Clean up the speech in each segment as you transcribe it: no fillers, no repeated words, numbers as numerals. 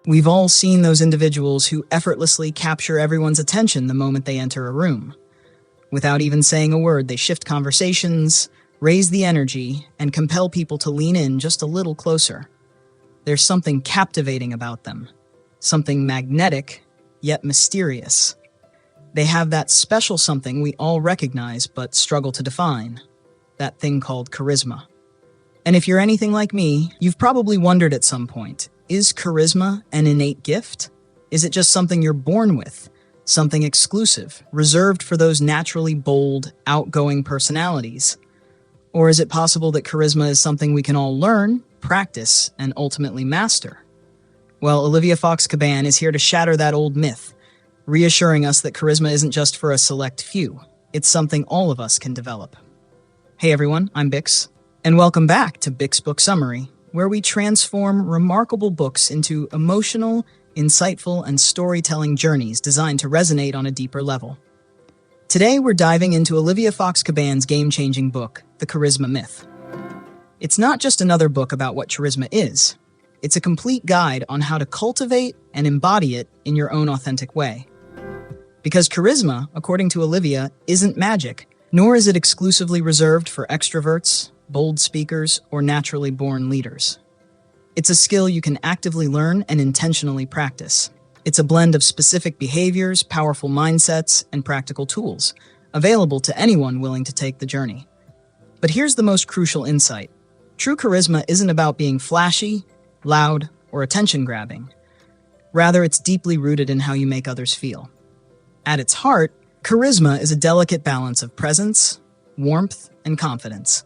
We've all seen those individuals who effortlessly capture everyone's attention the moment they enter a room. Without even saying a word, they shift conversations, raise the energy, and compel people to lean in just a little closer. There's something captivating about them, something magnetic, yet mysterious. They have that special something we all recognize but struggle to define, that thing called charisma. And if you're anything like me, you've probably wondered at some point, is charisma an innate gift? Is it just something you're born with? Something exclusive, reserved for those naturally bold, outgoing personalities? Or is it possible that charisma is something we can all learn, practice, and ultimately master? Well, Olivia Fox Cabane is here to shatter that old myth, reassuring us that charisma isn't just for a select few. It's something all of us can develop. Hey everyone, I'm Bix, and welcome back to Bix Book Summary, where we transform remarkable books into emotional, insightful, and storytelling journeys designed to resonate on a deeper level. Today, we're diving into Olivia Fox Cabane's game-changing book, The Charisma Myth. It's not just another book about what charisma is. It's a complete guide on how to cultivate and embody it in your own authentic way. Because charisma, according to Olivia, isn't magic, nor is it exclusively reserved for extroverts, bold speakers, or naturally born leaders. It's a skill you can actively learn and intentionally practice. It's a blend of specific behaviors, powerful mindsets, and practical tools, available to anyone willing to take the journey. But here's the most crucial insight. True charisma isn't about being flashy, loud, or attention-grabbing. Rather, it's deeply rooted in how you make others feel. At its heart, charisma is a delicate balance of presence, warmth, and confidence.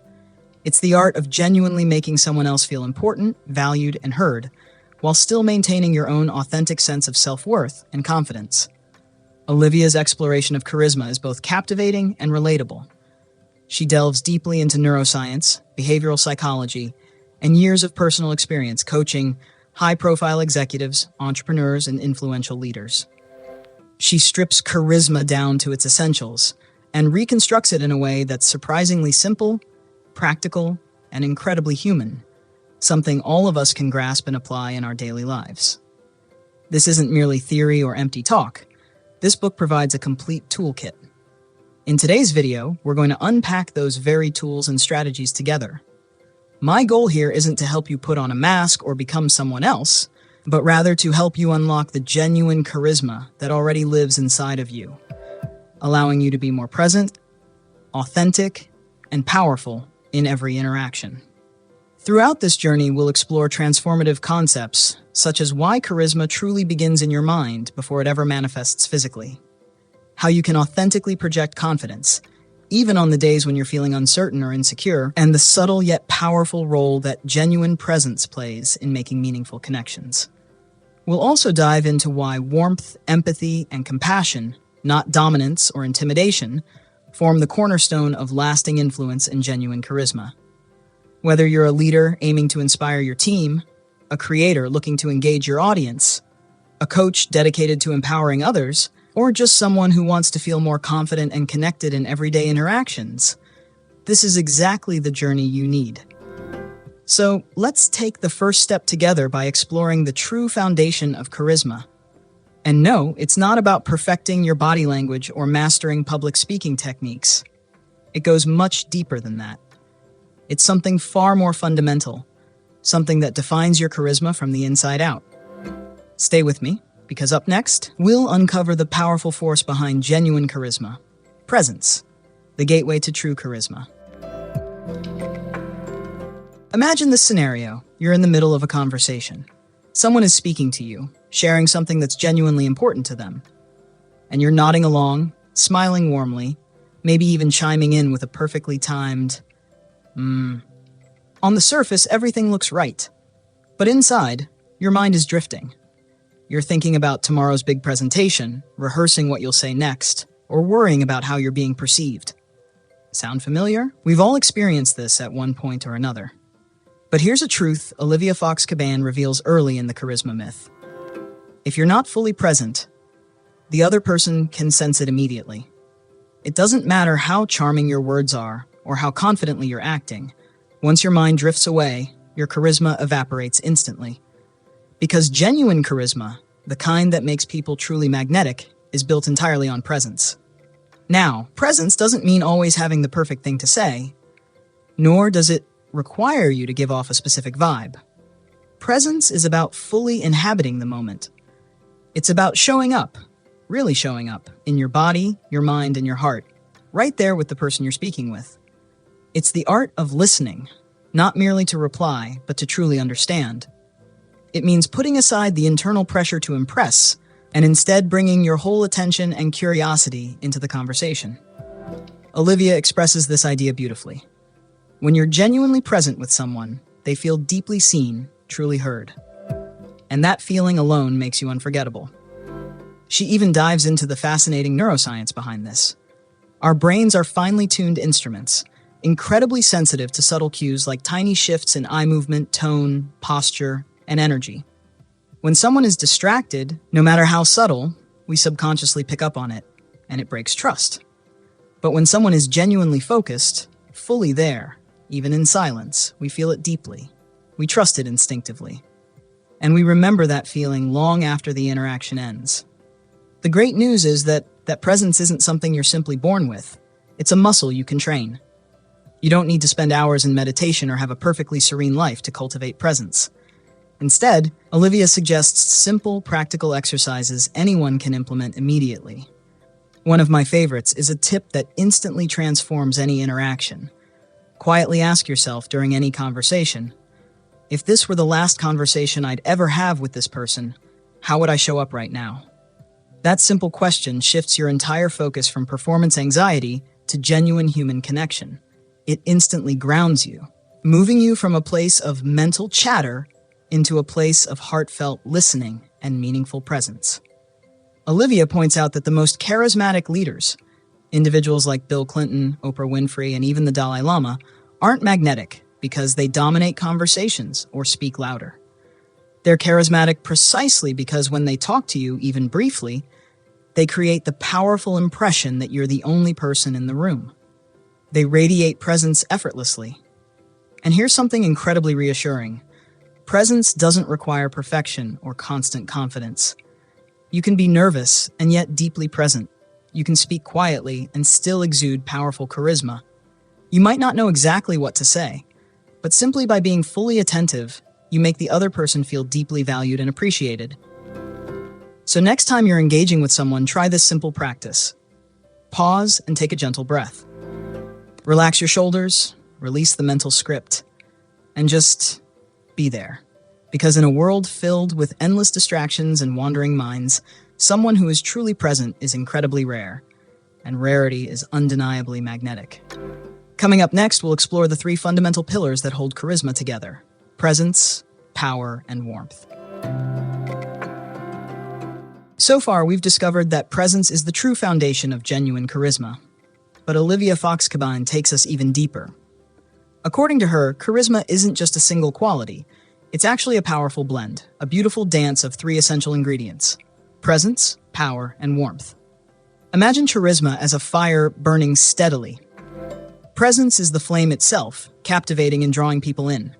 It's the art of genuinely making someone else feel important, valued, and heard, while still maintaining your own authentic sense of self-worth and confidence. Olivia's exploration of charisma is both captivating and relatable. She delves deeply into neuroscience, behavioral psychology, and years of personal experience coaching high-profile executives, entrepreneurs, and influential leaders. She strips charisma down to its essentials and reconstructs it in a way that's surprisingly simple, practical, and incredibly human, something all of us can grasp and apply in our daily lives. This isn't merely theory or empty talk. This book provides a complete toolkit. In today's video, we're going to unpack those very tools and strategies together. My goal here isn't to help you put on a mask or become someone else, but rather to help you unlock the genuine charisma that already lives inside of you, allowing you to be more present, authentic, and powerful in every interaction. Throughout this journey, we'll explore transformative concepts, such as why charisma truly begins in your mind before it ever manifests physically, how you can authentically project confidence, even on the days when you're feeling uncertain or insecure, and the subtle yet powerful role that genuine presence plays in making meaningful connections. We'll also dive into why warmth, empathy, and compassion, not dominance or intimidation, form the cornerstone of lasting influence and genuine charisma. Whether you're a leader aiming to inspire your team, a creator looking to engage your audience, a coach dedicated to empowering others, or just someone who wants to feel more confident and connected in everyday interactions, this is exactly the journey you need. So let's take the first step together by exploring the true foundation of charisma. And no, it's not about perfecting your body language or mastering public speaking techniques. It goes much deeper than that. It's something far more fundamental, something that defines your charisma from the inside out. Stay with me, because up next, we'll uncover the powerful force behind genuine charisma, presence, the gateway to true charisma. Imagine this scenario. You're in the middle of a conversation. Someone is speaking to you, sharing something that's genuinely important to them. And you're nodding along, smiling warmly, maybe even chiming in with a perfectly timed, On the surface, everything looks right. But inside, your mind is drifting. You're thinking about tomorrow's big presentation, rehearsing what you'll say next, or worrying about how you're being perceived. Sound familiar? We've all experienced this at one point or another. But here's a truth Olivia Fox Cabane reveals early in the charisma myth. If you're not fully present, the other person can sense it immediately. It doesn't matter how charming your words are or how confidently you're acting. Once your mind drifts away, your charisma evaporates instantly. Because genuine charisma, the kind that makes people truly magnetic, is built entirely on presence. Now, presence doesn't mean always having the perfect thing to say, nor does it require you to give off a specific vibe. Presence is about fully inhabiting the moment. It's about showing up, really showing up, in your body, your mind, and your heart, right there with the person you're speaking with. It's the art of listening, not merely to reply, but to truly understand. It means putting aside the internal pressure to impress, and instead bringing your whole attention and curiosity into the conversation. Olivia expresses this idea beautifully. When you're genuinely present with someone, they feel deeply seen, truly heard. And that feeling alone makes you unforgettable. She even dives into the fascinating neuroscience behind this. Our brains are finely tuned instruments, incredibly sensitive to subtle cues like tiny shifts in eye movement, tone, posture, and energy. When someone is distracted, no matter how subtle, we subconsciously pick up on it, and it breaks trust. But when someone is genuinely focused, fully there, even in silence, we feel it deeply. We trust it instinctively. And we remember that feeling long after the interaction ends. The great news is that presence isn't something you're simply born with. It's a muscle you can train. You don't need to spend hours in meditation or have a perfectly serene life to cultivate presence. Instead, Olivia suggests simple, practical exercises anyone can implement immediately. One of my favorites is a tip that instantly transforms any interaction. Quietly ask yourself during any conversation, if this were the last conversation I'd ever have with this person, how would I show up right now? That simple question shifts your entire focus from performance anxiety to genuine human connection. It instantly grounds you, moving you from a place of mental chatter into a place of heartfelt listening and meaningful presence. Olivia points out that the most charismatic leaders, individuals like Bill Clinton, Oprah Winfrey, and even the Dalai Lama, aren't magnetic because they dominate conversations or speak louder. They're charismatic precisely because when they talk to you, even briefly, they create the powerful impression that you're the only person in the room. They radiate presence effortlessly. And here's something incredibly reassuring. Presence doesn't require perfection or constant confidence. You can be nervous and yet deeply present. You can speak quietly and still exude powerful charisma. You might not know exactly what to say, but simply by being fully attentive, you make the other person feel deeply valued and appreciated. So next time you're engaging with someone, try this simple practice. Pause and take a gentle breath. Relax your shoulders, release the mental script, and just be there. Because in a world filled with endless distractions and wandering minds, someone who is truly present is incredibly rare, and rarity is undeniably magnetic. Coming up next, we'll explore the 3 fundamental pillars that hold charisma together: presence, power, and warmth. So far, we've discovered that presence is the true foundation of genuine charisma. But Olivia Fox Cabane takes us even deeper. According to her, charisma isn't just a single quality. It's actually a powerful blend, a beautiful dance of 3 essential ingredients: presence, power, and warmth. Imagine charisma as a fire burning steadily. Presence is the flame itself, captivating and drawing people in.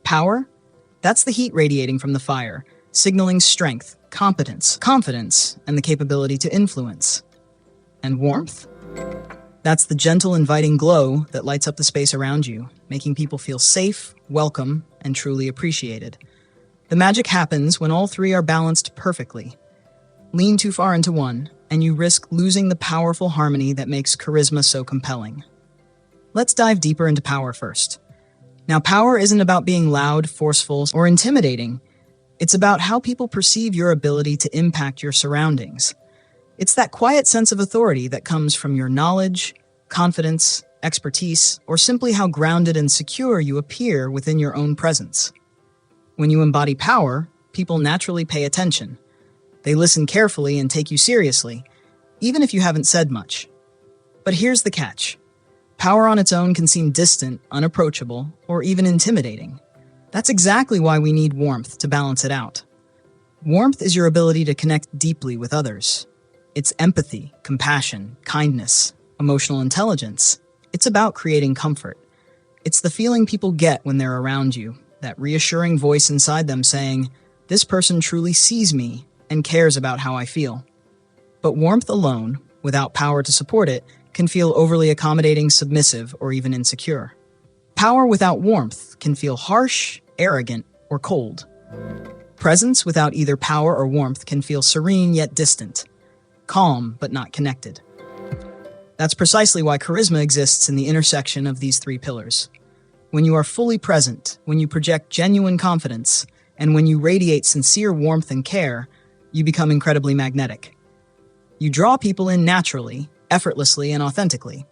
Power? That's the heat radiating from the fire, signaling strength, competence, confidence, and the capability to influence. And warmth? That's the gentle, inviting glow that lights up the space around you, making people feel safe, welcome, and truly appreciated. The magic happens when all 3 are balanced perfectly. Lean too far into one, and you risk losing the powerful harmony that makes charisma so compelling. Let's dive deeper into power first. Now, power isn't about being loud, forceful, or intimidating. It's about how people perceive your ability to impact your surroundings. It's that quiet sense of authority that comes from your knowledge, confidence, expertise, or simply how grounded and secure you appear within your own presence. When you embody power, people naturally pay attention. They listen carefully and take you seriously, even if you haven't said much. But here's the catch. Power on its own can seem distant, unapproachable, or even intimidating. That's exactly why we need warmth to balance it out. Warmth is your ability to connect deeply with others. It's empathy, compassion, kindness, emotional intelligence. It's about creating comfort. It's the feeling people get when they're around you, that reassuring voice inside them saying, This person truly sees me and cares about how I feel. But warmth alone, without power to support it, can feel overly accommodating, submissive, or even insecure. Power without warmth can feel harsh, arrogant, or cold. Presence without either power or warmth can feel serene yet distant, calm but not connected. That's precisely why charisma exists in the intersection of these three pillars. When you are fully present, when you project genuine confidence, and when you radiate sincere warmth and care, you become incredibly magnetic. You draw people in naturally, effortlessly, and authentically.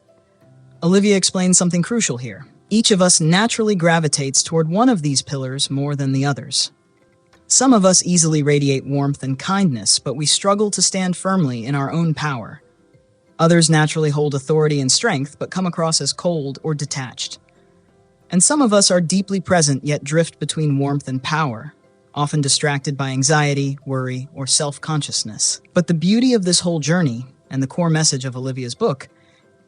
Olivia explains something crucial here. Each of us naturally gravitates toward one of these pillars more than the others. Some of us easily radiate warmth and kindness, but we struggle to stand firmly in our own power. Others naturally hold authority and strength, but come across as cold or detached. And some of us are deeply present yet drift between warmth and power, often distracted by anxiety, worry, or self-consciousness. But the beauty of this whole journey, and the core message of Olivia's book,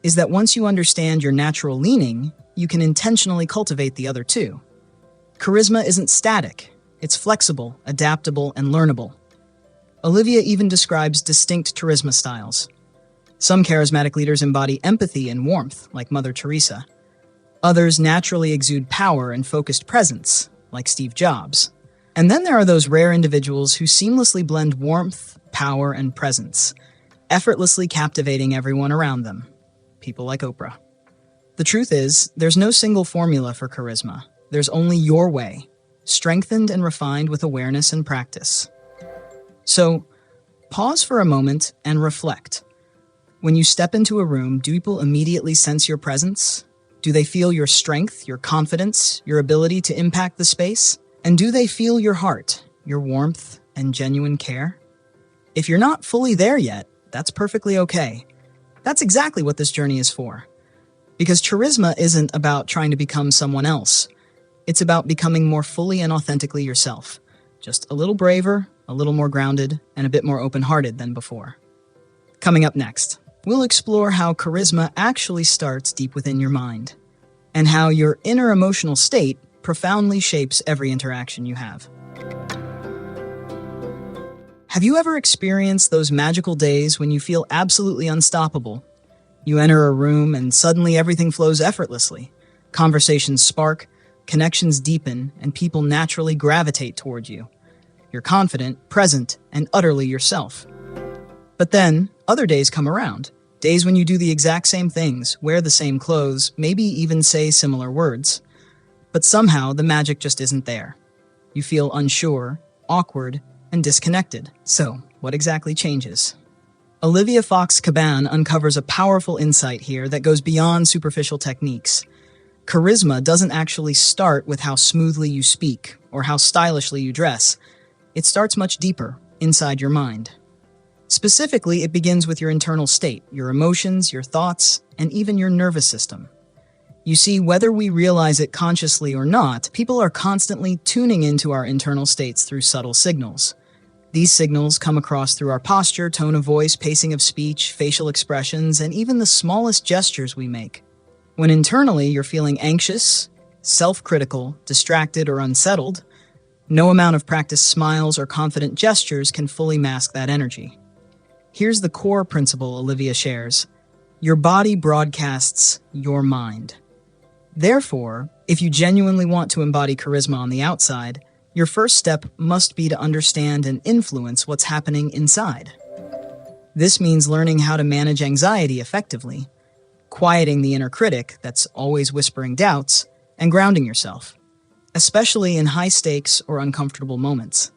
is that once you understand your natural leaning, you can intentionally cultivate the other two. Charisma isn't static. It's flexible, adaptable, and learnable. Olivia even describes distinct charisma styles. Some charismatic leaders embody empathy and warmth, like Mother Teresa. Others naturally exude power and focused presence, like Steve Jobs. And then there are those rare individuals who seamlessly blend warmth, power, and presence, effortlessly captivating everyone around them. People like Oprah. The truth is, there's no single formula for charisma. There's only your way, strengthened and refined with awareness and practice. So, pause for a moment and reflect. When you step into a room, do people immediately sense your presence? Do they feel your strength, your confidence, your ability to impact the space? And do they feel your heart, your warmth, and genuine care? If you're not fully there yet, that's perfectly okay. That's exactly what this journey is for. Because charisma isn't about trying to become someone else. It's about becoming more fully and authentically yourself. Just a little braver, a little more grounded, and a bit more open-hearted than before. Coming up next, we'll explore how charisma actually starts deep within your mind, and how your inner emotional state profoundly shapes every interaction you have. Have you ever experienced those magical days when you feel absolutely unstoppable? You enter a room and suddenly everything flows effortlessly. Conversations spark, connections deepen, and people naturally gravitate toward you. You're confident, present, and utterly yourself. But then, other days come around. Days when you do the exact same things, wear the same clothes, maybe even say similar words. But somehow, the magic just isn't there. You feel unsure, awkward, and disconnected. So, what exactly changes? Olivia Fox Cabane uncovers a powerful insight here that goes beyond superficial techniques. Charisma doesn't actually start with how smoothly you speak or how stylishly you dress. It starts much deeper, inside your mind. Specifically, it begins with your internal state, your emotions, your thoughts, and even your nervous system. You see, whether we realize it consciously or not, people are constantly tuning into our internal states through subtle signals. These signals come across through our posture, tone of voice, pacing of speech, facial expressions, and even the smallest gestures we make. When internally you're feeling anxious, self-critical, distracted, or unsettled, no amount of practiced smiles or confident gestures can fully mask that energy. Here's the core principle Olivia shares. Your body broadcasts your mind. Therefore, if you genuinely want to embody charisma on the outside, your first step must be to understand and influence what's happening inside. This means learning how to manage anxiety effectively, quieting the inner critic that's always whispering doubts, and grounding yourself, especially in high-stakes or uncomfortable moments.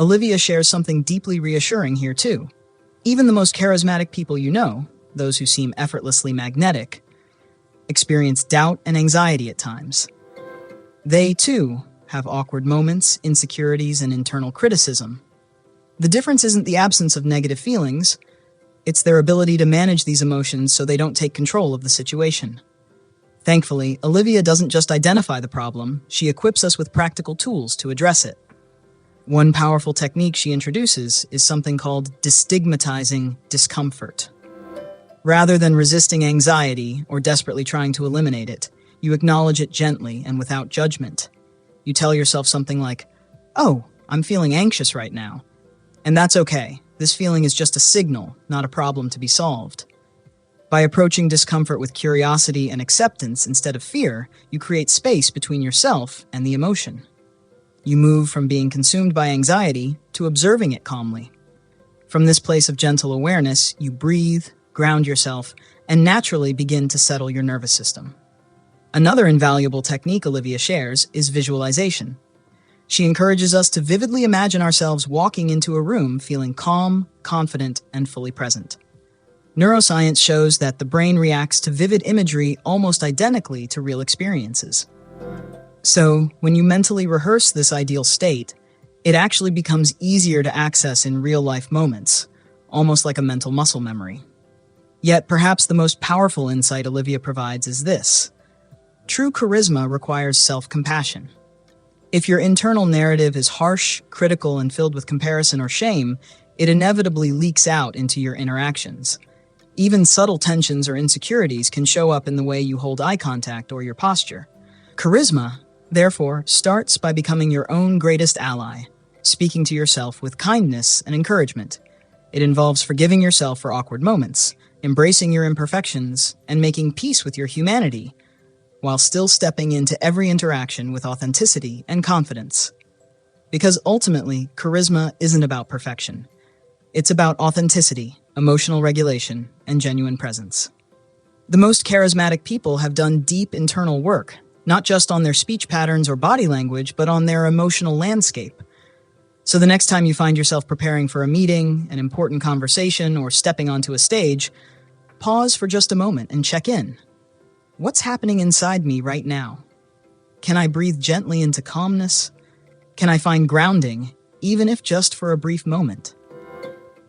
Olivia shares something deeply reassuring here too. Even the most charismatic people you know, those who seem effortlessly magnetic, experience doubt and anxiety at times. They, too, have awkward moments, insecurities, and internal criticism. The difference isn't the absence of negative feelings, it's their ability to manage these emotions so they don't take control of the situation. Thankfully, Olivia doesn't just identify the problem, she equips us with practical tools to address it. One powerful technique she introduces is something called destigmatizing discomfort. Rather than resisting anxiety or desperately trying to eliminate it, you acknowledge it gently and without judgment. You tell yourself something like, "Oh, I'm feeling anxious right now. And that's okay. This feeling is just a signal, not a problem to be solved. By approaching discomfort with curiosity and acceptance instead of fear, you create space between yourself and the emotion. You move from being consumed by anxiety to observing it calmly. From this place of gentle awareness, you breathe, ground yourself, and naturally begin to settle your nervous system. Another invaluable technique Olivia shares is visualization. She encourages us to vividly imagine ourselves walking into a room feeling calm, confident, and fully present. Neuroscience shows that the brain reacts to vivid imagery almost identically to real experiences. So, when you mentally rehearse this ideal state, it actually becomes easier to access in real-life moments, almost like a mental muscle memory. Yet, perhaps the most powerful insight Olivia provides is this: true charisma requires self-compassion. If your internal narrative is harsh, critical, and filled with comparison or shame, it inevitably leaks out into your interactions. Even subtle tensions or insecurities can show up in the way you hold eye contact or your posture. Charisma, therefore, starts by becoming your own greatest ally, speaking to yourself with kindness and encouragement. It involves forgiving yourself for awkward moments, embracing your imperfections, and making peace with your humanity, while still stepping into every interaction with authenticity and confidence. Because ultimately, charisma isn't about perfection. It's about authenticity, emotional regulation, and genuine presence. The most charismatic people have done deep internal work, not just on their speech patterns or body language, but on their emotional landscape. So the next time you find yourself preparing for a meeting, an important conversation, or stepping onto a stage, pause for just a moment and check in. What's happening inside me right now? Can I breathe gently into calmness? Can I find grounding, even if just for a brief moment?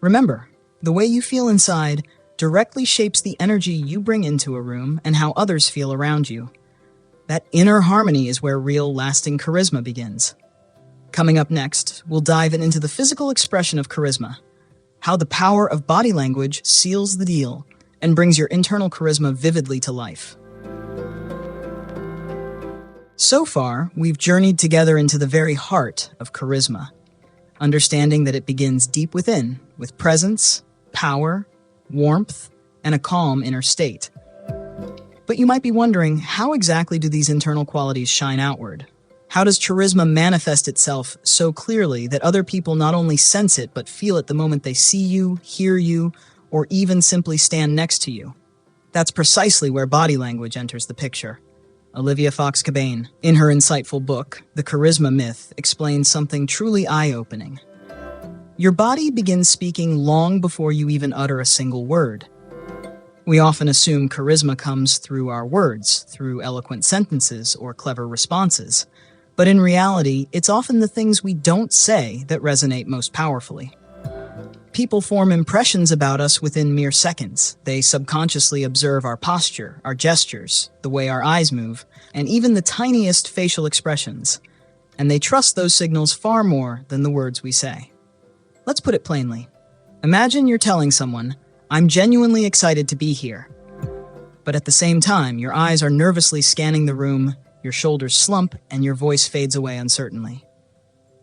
Remember, the way you feel inside directly shapes the energy you bring into a room and how others feel around you. That inner harmony is where real, lasting charisma begins. Coming up next, we'll dive into the physical expression of charisma, how the power of body language seals the deal and brings your internal charisma vividly to life. So far, we've journeyed together into the very heart of charisma, understanding that it begins deep within, with presence, power, warmth, and a calm inner state. But you might be wondering, how exactly do these internal qualities shine outward? How does charisma manifest itself so clearly that other people not only sense it, but feel it the moment they see you, hear you, or even simply stand next to you? That's precisely where body language enters the picture. Olivia Fox Cabane, in her insightful book, The Charisma Myth, explains something truly eye-opening. Your body begins speaking long before you even utter a single word. We often assume charisma comes through our words, through eloquent sentences or clever responses. But in reality, it's often the things we don't say that resonate most powerfully. People form impressions about us within mere seconds. They subconsciously observe our posture, our gestures, the way our eyes move, and even the tiniest facial expressions. And they trust those signals far more than the words we say. Let's put it plainly. Imagine you're telling someone, "I'm genuinely excited to be here." But at the same time, your eyes are nervously scanning the room, your shoulders slump, and your voice fades away uncertainly.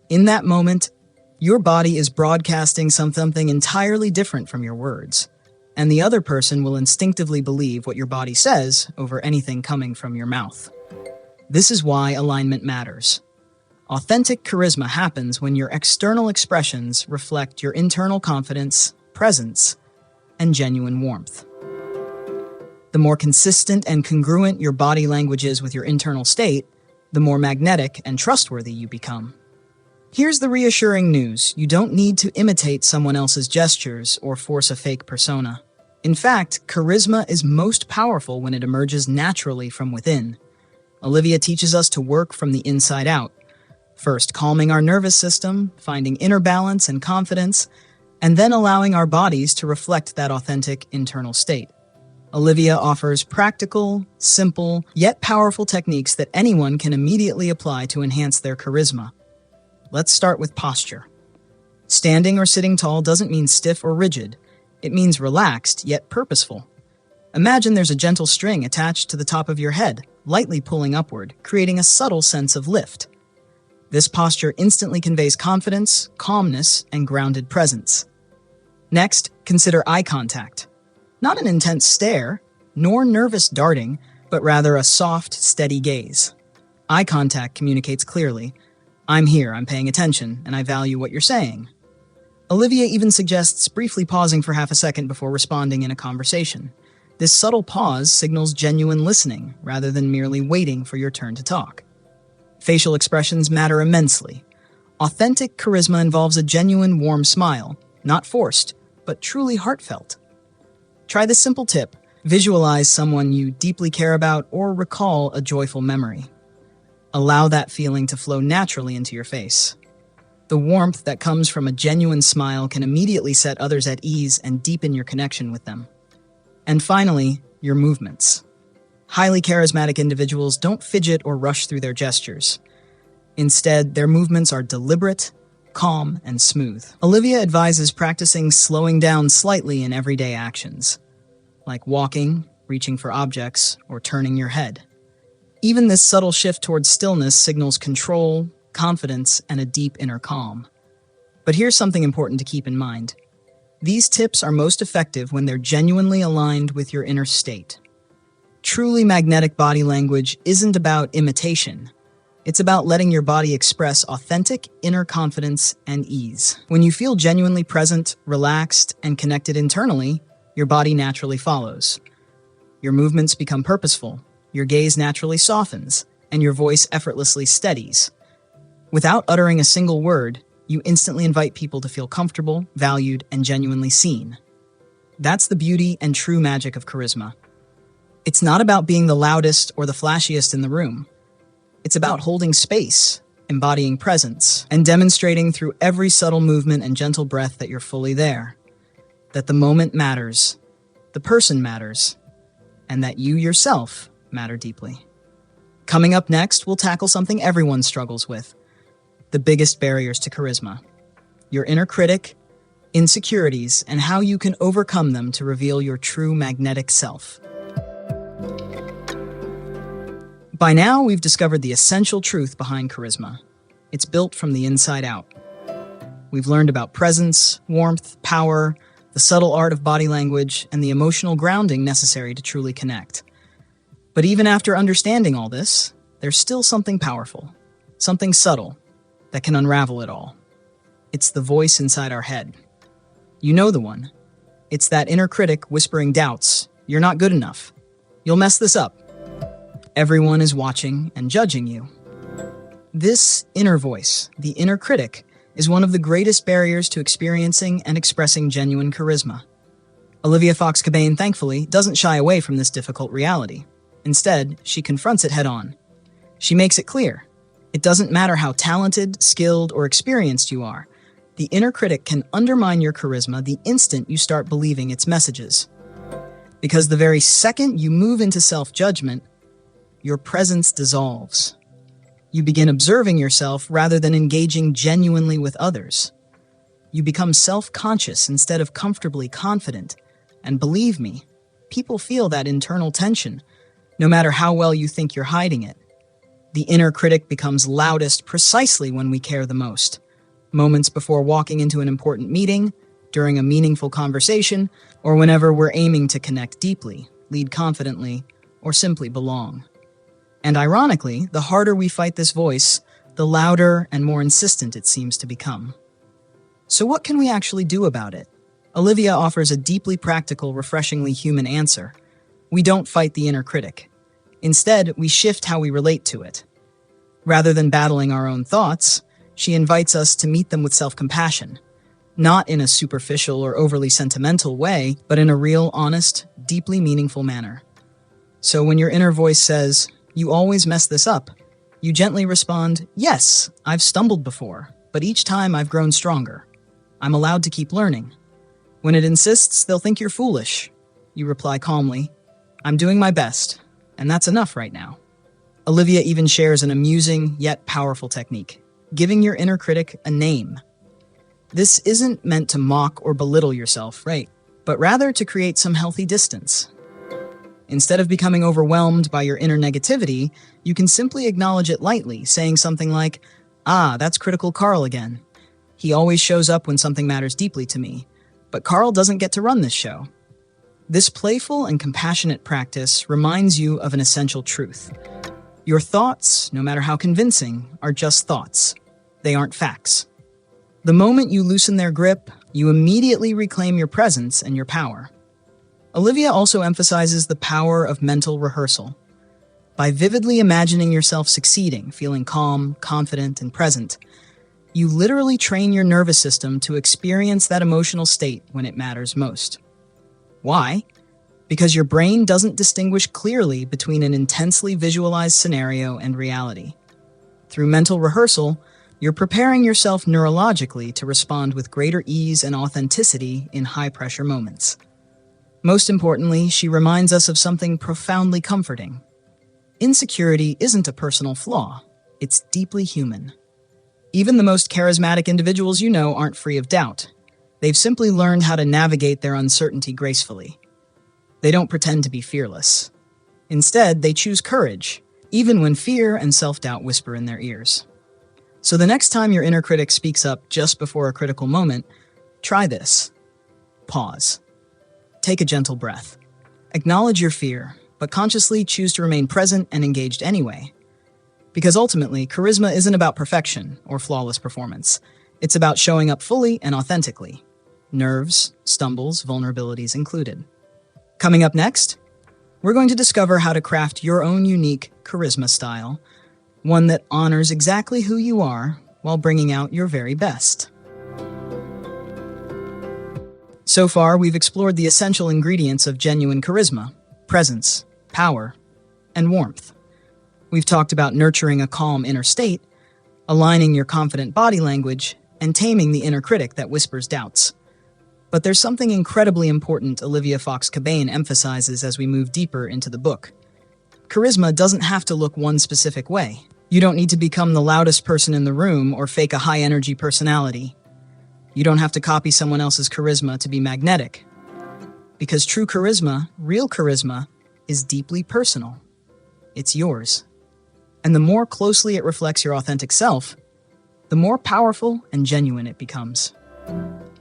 In that moment, your body is broadcasting something entirely different from your words, and the other person will instinctively believe what your body says over anything coming from your mouth. This is why alignment matters. Authentic charisma happens when your external expressions reflect your internal confidence, presence, and genuine warmth. The more consistent and congruent your body language is with your internal state, the more magnetic and trustworthy you become. Here's the reassuring news: you don't need to imitate someone else's gestures or force a fake persona. In fact, charisma is most powerful when it emerges naturally from within. Olivia teaches us to work from the inside out, first calming our nervous system, finding inner balance and confidence, and then allowing our bodies to reflect that authentic internal state. Olivia offers practical, simple, yet powerful techniques that anyone can immediately apply to enhance their charisma. Let's start with posture. Standing or sitting tall doesn't mean stiff or rigid. It means relaxed, yet purposeful. Imagine there's a gentle string attached to the top of your head, lightly pulling upward, creating a subtle sense of lift. This posture instantly conveys confidence, calmness, and grounded presence. Next, consider eye contact. Not an intense stare, nor nervous darting, but rather a soft, steady gaze. Eye contact communicates clearly, "I'm here, I'm paying attention, and I value what you're saying." Olivia even suggests briefly pausing for half a second before responding in a conversation. This subtle pause signals genuine listening, rather than merely waiting for your turn to talk. Facial expressions matter immensely. Authentic charisma involves a genuine, warm smile, not forced, but truly heartfelt. Try this simple tip. Visualize someone you deeply care about or recall a joyful memory. Allow that feeling to flow naturally into your face. The warmth that comes from a genuine smile can immediately set others at ease and deepen your connection with them. And finally, your movements. Highly charismatic individuals don't fidget or rush through their gestures. Instead, their movements are deliberate, calm, and smooth. Olivia advises practicing slowing down slightly in everyday actions, like walking, reaching for objects, or turning your head. Even this subtle shift towards stillness signals control, confidence, and a deep inner calm. But here's something important to keep in mind. These tips are most effective when they're genuinely aligned with your inner state. Truly magnetic body language isn't about imitation. It's about letting your body express authentic inner confidence and ease. When you feel genuinely present, relaxed, and connected internally, your body naturally follows. Your movements become purposeful, your gaze naturally softens, and your voice effortlessly steadies. Without uttering a single word, you instantly invite people to feel comfortable, valued, and genuinely seen. That's the beauty and true magic of charisma. It's not about being the loudest or the flashiest in the room. It's about holding space, embodying presence, and demonstrating through every subtle movement and gentle breath that you're fully there. That the moment matters, the person matters, and that you yourself matter deeply. Coming up next, we'll tackle something everyone struggles with: the biggest barriers to charisma. Your inner critic, insecurities, and how you can overcome them to reveal your true magnetic self. By now, we've discovered the essential truth behind charisma. It's built from the inside out. We've learned about presence, warmth, power, the subtle art of body language, and the emotional grounding necessary to truly connect. But even after understanding all this, there's still something powerful, something subtle, that can unravel it all. It's the voice inside our head. You know the one. It's that inner critic whispering doubts. You're not good enough. You'll mess this up. Everyone is watching and judging you. This inner voice, the inner critic, is one of the greatest barriers to experiencing and expressing genuine charisma. Olivia Fox Cabane, thankfully, doesn't shy away from this difficult reality. Instead, she confronts it head-on. She makes it clear. It doesn't matter how talented, skilled, or experienced you are. The inner critic can undermine your charisma the instant you start believing its messages. Because the very second you move into self-judgment, your presence dissolves. You begin observing yourself rather than engaging genuinely with others. You become self-conscious instead of comfortably confident. And believe me, people feel that internal tension, no matter how well you think you're hiding it. The inner critic becomes loudest precisely when we care the most. Moments before walking into an important meeting, during a meaningful conversation, or whenever we're aiming to connect deeply, lead confidently, or simply belong. And ironically, the harder we fight this voice, the louder and more insistent it seems to become. So what can we actually do about it? Olivia offers a deeply practical, refreshingly human answer. We don't fight the inner critic. Instead, we shift how we relate to it. Rather than battling our own thoughts, she invites us to meet them with self-compassion, not in a superficial or overly sentimental way, but in a real, honest, deeply meaningful manner. So when your inner voice says, "You always mess this up," you gently respond, "Yes, I've stumbled before, but each time I've grown stronger. I'm allowed to keep learning." When it insists they'll think you're foolish, you reply calmly, "I'm doing my best, and that's enough right now." Olivia even shares an amusing yet powerful technique, giving your inner critic a name. This isn't meant to mock or belittle yourself, right? But rather to create some healthy distance. Instead of becoming overwhelmed by your inner negativity, you can simply acknowledge it lightly, saying something like, Ah, that's critical Carl again. He always shows up when something matters deeply to me, but Carl doesn't get to run this show. This playful and compassionate practice reminds you of an essential truth. Your thoughts, no matter how convincing, are just thoughts. They aren't facts. The moment you loosen their grip, you immediately reclaim your presence and your power. Olivia also emphasizes the power of mental rehearsal. By vividly imagining yourself succeeding, feeling calm, confident, and present, you literally train your nervous system to experience that emotional state when it matters most. Why? Because your brain doesn't distinguish clearly between an intensely visualized scenario and reality. Through mental rehearsal, you're preparing yourself neurologically to respond with greater ease and authenticity in high-pressure moments. Most importantly, she reminds us of something profoundly comforting. Insecurity isn't a personal flaw, it's deeply human. Even the most charismatic individuals you know aren't free of doubt. They've simply learned how to navigate their uncertainty gracefully. They don't pretend to be fearless. Instead, they choose courage, even when fear and self-doubt whisper in their ears. So the next time your inner critic speaks up just before a critical moment, try this. Pause. Take a gentle breath. Acknowledge your fear, but consciously choose to remain present and engaged anyway. Because ultimately, charisma isn't about perfection or flawless performance. It's about showing up fully and authentically. Nerves, stumbles, vulnerabilities included. Coming up next, we're going to discover how to craft your own unique charisma style, one that honors exactly who you are while bringing out your very best. So far, we've explored the essential ingredients of genuine charisma: presence, power, and warmth. We've talked about nurturing a calm inner state, aligning your confident body language, and taming the inner critic that whispers doubts. But there's something incredibly important Olivia Fox Cabane emphasizes as we move deeper into the book. Charisma doesn't have to look one specific way. You don't need to become the loudest person in the room or fake a high-energy personality. You don't have to copy someone else's charisma to be magnetic. Because true charisma, real charisma, is deeply personal. It's yours. And the more closely it reflects your authentic self, the more powerful and genuine it becomes.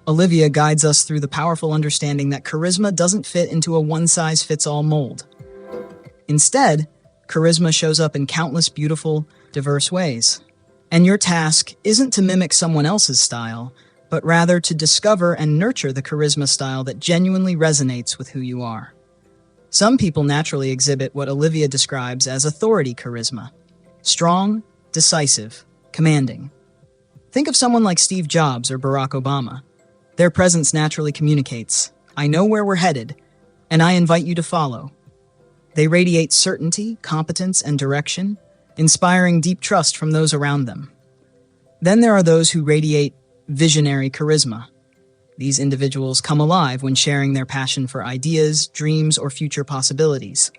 Olivia guides us through the powerful understanding that charisma doesn't fit into a one-size-fits-all mold. Instead, charisma shows up in countless beautiful, diverse ways. And your task isn't to mimic someone else's style, but rather to discover and nurture the charisma style that genuinely resonates with who you are. Some people naturally exhibit what Olivia describes as authority charisma: strong, decisive, commanding. Think of someone like Steve Jobs or Barack Obama. Their presence naturally communicates, "I know where we're headed, and I invite you to follow." They radiate certainty, competence, and direction, inspiring deep trust from those around them. Then there are those who radiate visionary charisma. These individuals come alive when sharing their passion for ideas, dreams, or future possibilities.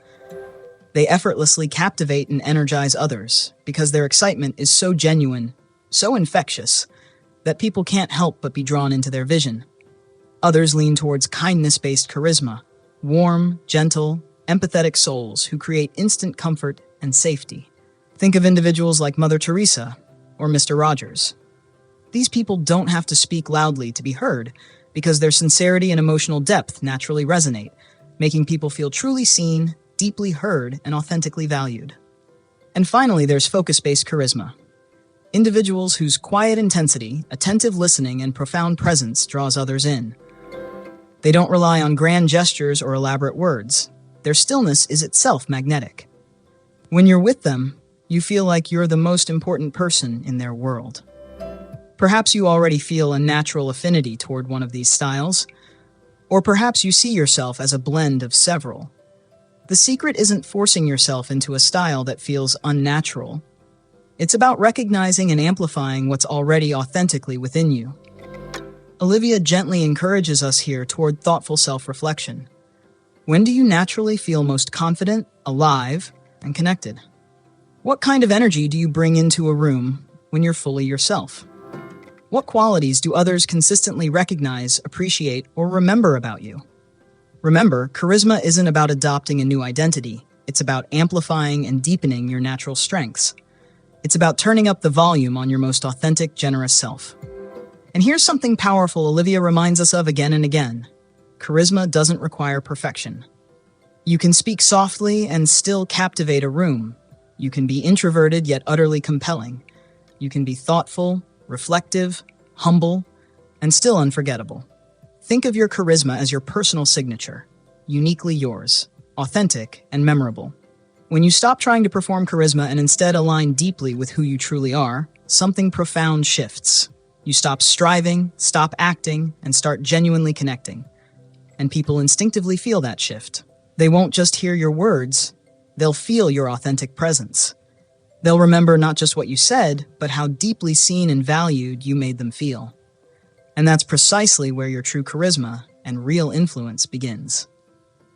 They effortlessly captivate and energize others because their excitement is so genuine, so infectious, that people can't help but be drawn into their vision. Others lean towards kindness-based charisma, warm, gentle, empathetic souls who create instant comfort and safety. Think of individuals like Mother Teresa or Mr. Rogers. These people don't have to speak loudly to be heard because their sincerity and emotional depth naturally resonate, making people feel truly seen, deeply heard, and authentically valued. And finally, there's focus-based charisma. Individuals whose quiet intensity, attentive listening, and profound presence draws others in. They don't rely on grand gestures or elaborate words. Their stillness is itself magnetic. When you're with them, you feel like you're the most important person in their world. Perhaps you already feel a natural affinity toward one of these styles, or perhaps you see yourself as a blend of several. The secret isn't forcing yourself into a style that feels unnatural. It's about recognizing and amplifying what's already authentically within you. Olivia gently encourages us here toward thoughtful self-reflection. When do you naturally feel most confident, alive, and connected? What kind of energy do you bring into a room when you're fully yourself? What qualities do others consistently recognize, appreciate, or remember about you? Remember, charisma isn't about adopting a new identity. It's about amplifying and deepening your natural strengths. It's about turning up the volume on your most authentic, generous self. And here's something powerful Olivia reminds us of again and again. Charisma doesn't require perfection. You can speak softly and still captivate a room. You can be introverted yet utterly compelling. You can be thoughtful, reflective, humble, and still unforgettable. Think of your charisma as your personal signature, uniquely yours, authentic and memorable. When you stop trying to perform charisma and instead align deeply with who you truly are, something profound shifts. You stop striving, stop acting, and start genuinely connecting. And people instinctively feel that shift. They won't just hear your words, they'll feel your authentic presence. They'll remember not just what you said, but how deeply seen and valued you made them feel. And that's precisely where your true charisma and real influence begins.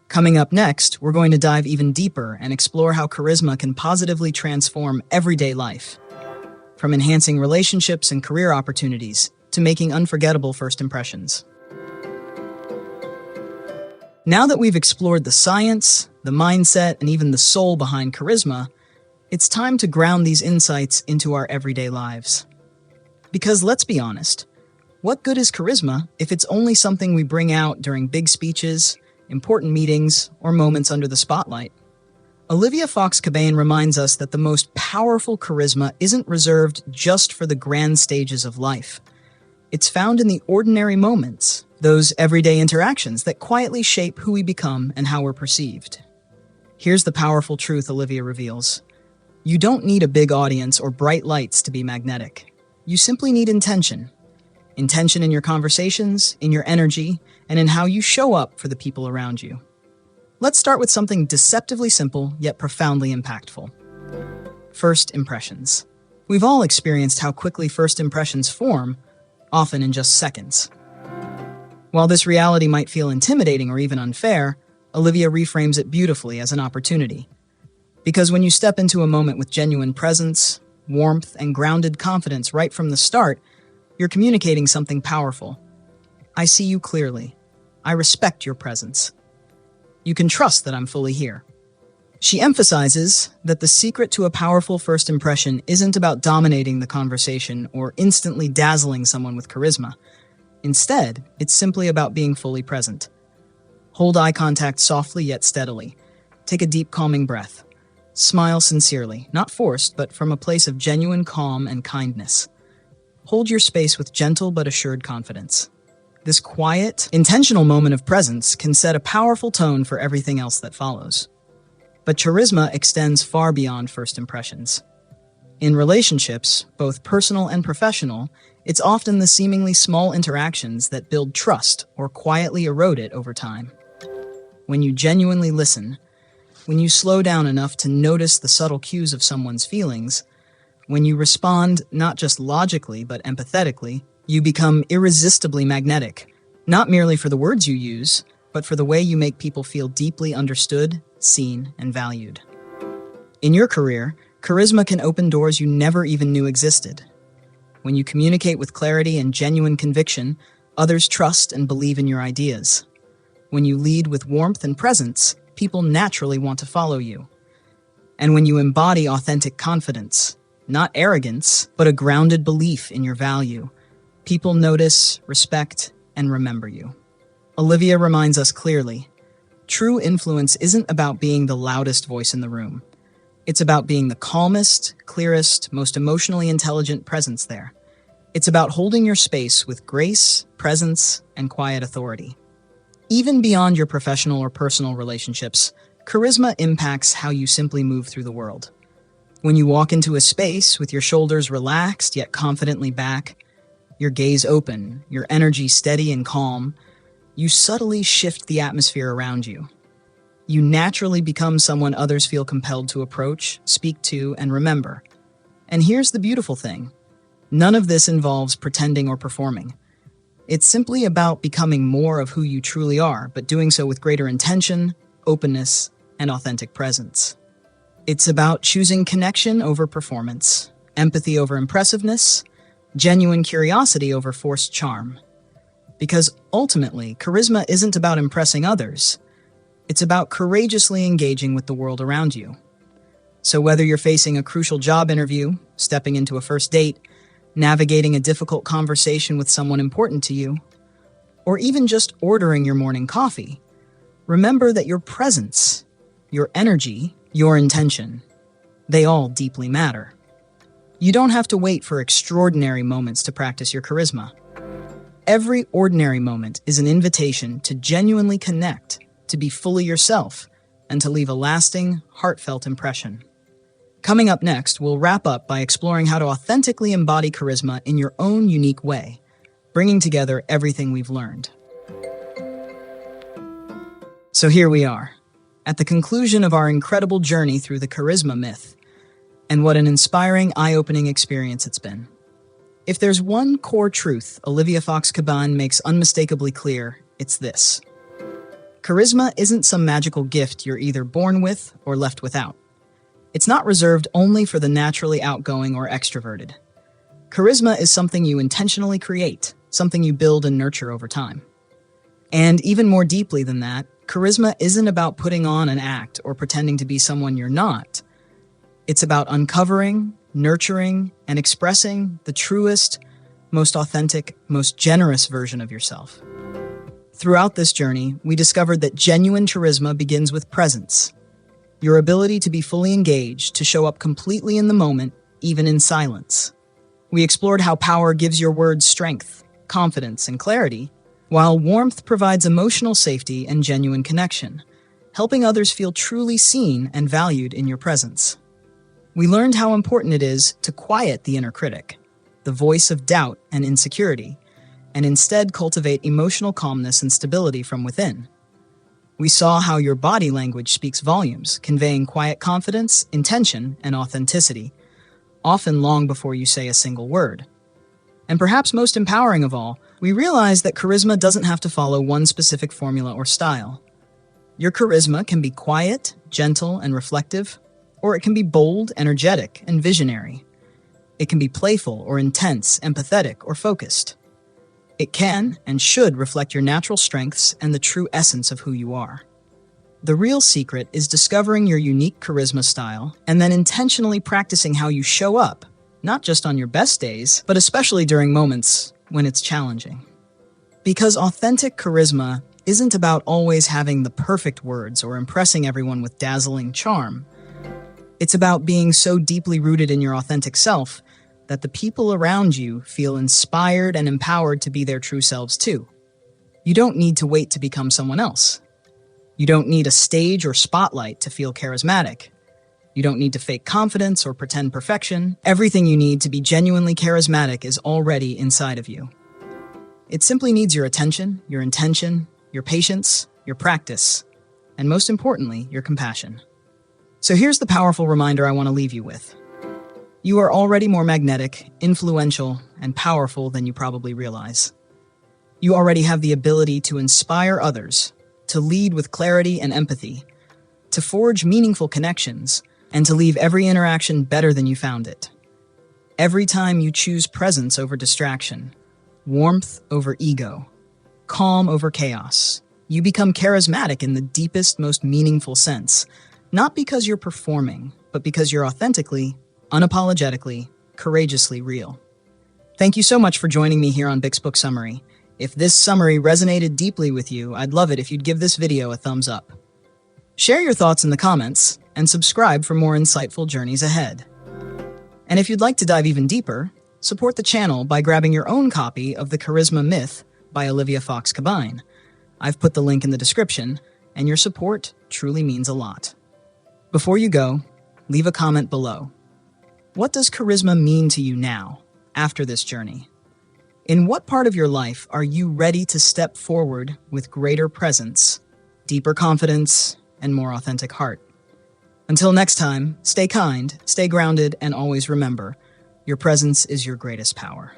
Coming up next, we're going to dive even deeper and explore how charisma can positively transform everyday life. From enhancing relationships and career opportunities to making unforgettable first impressions. Now that we've explored the science, the mindset, and even the soul behind charisma, it's time to ground these insights into our everyday lives. Because let's be honest, what good is charisma if it's only something we bring out during big speeches, important meetings, or moments under the spotlight? Olivia Fox Cabane reminds us that the most powerful charisma isn't reserved just for the grand stages of life. It's found in the ordinary moments, those everyday interactions that quietly shape who we become and how we're perceived. Here's the powerful truth Olivia reveals. You don't need a big audience or bright lights to be magnetic. You simply need intention. Intention in your conversations, in your energy, and in how you show up for the people around you. Let's start with something deceptively simple yet profoundly impactful. First impressions. We've all experienced how quickly first impressions form, often in just seconds. While this reality might feel intimidating or even unfair, Olivia reframes it beautifully as an opportunity. Because when you step into a moment with genuine presence, warmth, and grounded confidence right from the start, you're communicating something powerful. I see you clearly. I respect your presence. You can trust that I'm fully here. She emphasizes that the secret to a powerful first impression isn't about dominating the conversation or instantly dazzling someone with charisma. Instead, it's simply about being fully present. Hold eye contact softly yet steadily. Take a deep, calming breath. Smile sincerely, not forced, but from a place of genuine calm and kindness. Hold your space with gentle but assured confidence. This quiet, intentional moment of presence can set a powerful tone for everything else that follows. But charisma extends far beyond first impressions. In relationships, both personal and professional, it's often the seemingly small interactions that build trust or quietly erode it over time. When you genuinely listen, when you slow down enough to notice the subtle cues of someone's feelings, when you respond not just logically but empathetically, you become irresistibly magnetic, not merely for the words you use, but for the way you make people feel deeply understood, seen, and valued. In your career, charisma can open doors you never even knew existed. When you communicate with clarity and genuine conviction, others trust and believe in your ideas. When you lead with warmth and presence, people naturally want to follow you. And when you embody authentic confidence, not arrogance, but a grounded belief in your value, people notice, respect, and remember you. Olivia reminds us clearly, true influence isn't about being the loudest voice in the room. It's about being the calmest, clearest, most emotionally intelligent presence there. It's about holding your space with grace, presence, and quiet authority. Even beyond your professional or personal relationships, charisma impacts how you simply move through the world. When you walk into a space with your shoulders relaxed yet confidently back, your gaze open, your energy steady and calm, you subtly shift the atmosphere around you. You naturally become someone others feel compelled to approach, speak to, and remember. And here's the beautiful thing. None of this involves pretending or performing. It's simply about becoming more of who you truly are, but doing so with greater intention, openness, and authentic presence. It's about choosing connection over performance, empathy over impressiveness, genuine curiosity over forced charm. Because ultimately, charisma isn't about impressing others. It's about courageously engaging with the world around you. So whether you're facing a crucial job interview, stepping into a first date, navigating a difficult conversation with someone important to you, or even just ordering your morning coffee, remember that your presence, your energy, your intention, they all deeply matter. You don't have to wait for extraordinary moments to practice your charisma. Every ordinary moment is an invitation to genuinely connect, to be fully yourself, and to leave a lasting, heartfelt impression. Coming up next, we'll wrap up by exploring how to authentically embody charisma in your own unique way, bringing together everything we've learned. So here we are, at the conclusion of our incredible journey through the charisma myth, and what an inspiring, eye-opening experience it's been. If there's one core truth Olivia Fox Cabane makes unmistakably clear, it's this. Charisma isn't some magical gift you're either born with or left without. It's not reserved only for the naturally outgoing or extroverted. Charisma is something you intentionally create, something you build and nurture over time. And even more deeply than that, charisma isn't about putting on an act or pretending to be someone you're not. It's about uncovering, nurturing, and expressing the truest, most authentic, most generous version of yourself. Throughout this journey, we discovered that genuine charisma begins with presence. Your ability to be fully engaged, to show up completely in the moment, even in silence. We explored how power gives your words strength, confidence, and clarity, while warmth provides emotional safety and genuine connection, helping others feel truly seen and valued in your presence. We learned how important it is to quiet the inner critic, the voice of doubt and insecurity, and instead cultivate emotional calmness and stability from within. We saw how your body language speaks volumes, conveying quiet confidence, intention, and authenticity, often long before you say a single word. And perhaps most empowering of all, we realized that charisma doesn't have to follow one specific formula or style. Your charisma can be quiet, gentle, and reflective, or it can be bold, energetic, and visionary. It can be playful or intense, empathetic, or focused. It can and should reflect your natural strengths and the true essence of who you are. The real secret is discovering your unique charisma style and then intentionally practicing how you show up, not just on your best days, but especially during moments when it's challenging. Because authentic charisma isn't about always having the perfect words or impressing everyone with dazzling charm. It's about being so deeply rooted in your authentic self that the people around you feel inspired and empowered to be their true selves too. You don't need to wait to become someone else. You don't need a stage or spotlight to feel charismatic. You don't need to fake confidence or pretend perfection. Everything you need to be genuinely charismatic is already inside of you. It simply needs your attention, your intention, your patience, your practice, and most importantly, your compassion. So here's the powerful reminder I want to leave you with. You are already more magnetic, influential, and powerful than you probably realize. You already have the ability to inspire others, to lead with clarity and empathy, to forge meaningful connections, and to leave every interaction better than you found it. Every time you choose presence over distraction, warmth over ego, calm over chaos, you become charismatic in the deepest, most meaningful sense, not because you're performing, but because you're authentically, unapologetically, courageously real. Thank you so much for joining me here on Bix Book Summary. If this summary resonated deeply with you, I'd love it if you'd give this video a thumbs up. Share your thoughts in the comments, and subscribe for more insightful journeys ahead. And if you'd like to dive even deeper, support the channel by grabbing your own copy of The Charisma Myth by Olivia Fox Cabane. I've put the link in the description, and your support truly means a lot. Before you go, leave a comment below. What does charisma mean to you now, after this journey? In what part of your life are you ready to step forward with greater presence, deeper confidence, and more authentic heart? Until next time, stay kind, stay grounded, and always remember, your presence is your greatest power.